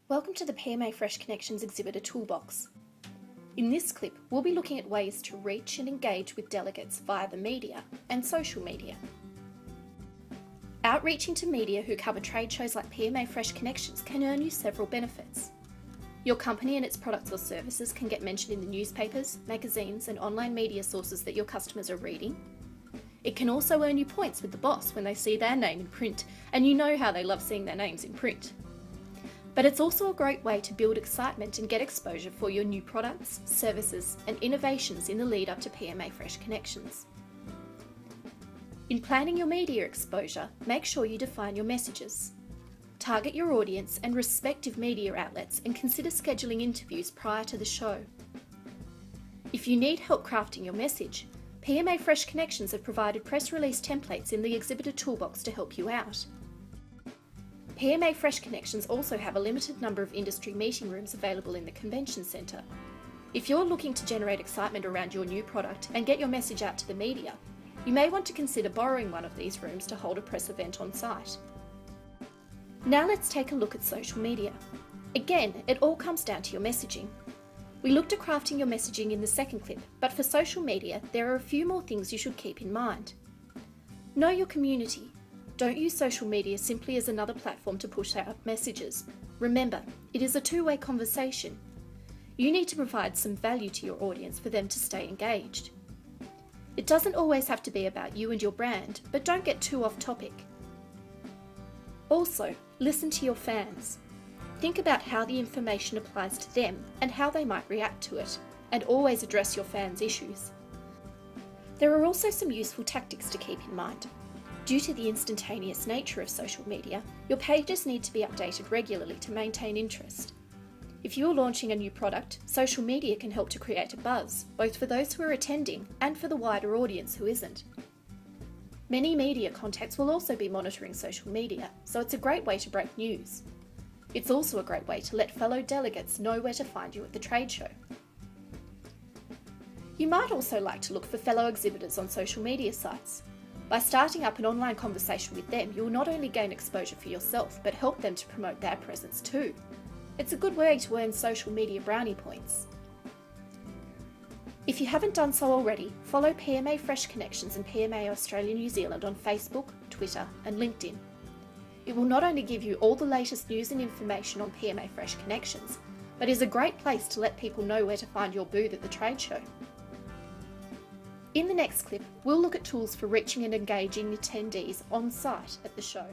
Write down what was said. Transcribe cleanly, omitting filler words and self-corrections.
Welcome to the PMA Fresh Connections Exhibitor Toolbox. In this clip, we'll be looking at ways to reach and engage with delegates via the media and social media. Outreaching to media who cover trade shows like PMA Fresh Connections can earn you several benefits. Your company and its products or services can get mentioned in the newspapers, magazines, and online media sources that your customers are reading. It can also earn you points with the boss when they see their name in print, and you know how they love seeing their names in print. But it's also a great way to build excitement and get exposure for your new products, services, and innovations in the lead up to PMA Fresh Connections. In planning your media exposure, make sure you define your messages. Target your audience and respective media outlets and consider scheduling interviews prior to the show. If you need help crafting your message, PMA Fresh Connections have provided press release templates in the Exhibitor Toolbox to help you out. PMA Fresh Connections also have a limited number of industry meeting rooms available in the Convention Centre. If you're looking to generate excitement around your new product and get your message out to the media, you may want to consider borrowing one of these rooms to hold a press event on site. Now let's take a look at social media. Again, it all comes down to your messaging. We looked at crafting your messaging in the second clip, but for social media, there are a few more things you should keep in mind. Know your community. Don't use social media simply as another platform to push out messages. Remember, it is a two-way conversation. You need to provide some value to your audience for them to stay engaged. It doesn't always have to be about you and your brand, but don't get too off topic. Also, listen to your fans. Think about how the information applies to them and how they might react to it, and always address your fans' issues. There are also some useful tactics to keep in mind. Due to the instantaneous nature of social media, your pages need to be updated regularly to maintain interest. If you're launching a new product, social media can help to create a buzz, both for those who are attending and for the wider audience who isn't. Many media contacts will also be monitoring social media, so it's a great way to break news. It's also a great way to let fellow delegates know where to find you at the trade show. You might also like to look for fellow exhibitors on social media sites. By starting up an online conversation with them, you will not only gain exposure for yourself, but help them to promote their presence too. It's a good way to earn social media brownie points. If you haven't done so already, follow PMA Fresh Connections and PMA Australia New Zealand on Facebook, Twitter and LinkedIn. It will not only give you all the latest news and information on PMA Fresh Connections, but is a great place to let people know where to find your booth at the trade show. In the next clip, we'll look at tools for reaching and engaging attendees on site at the show.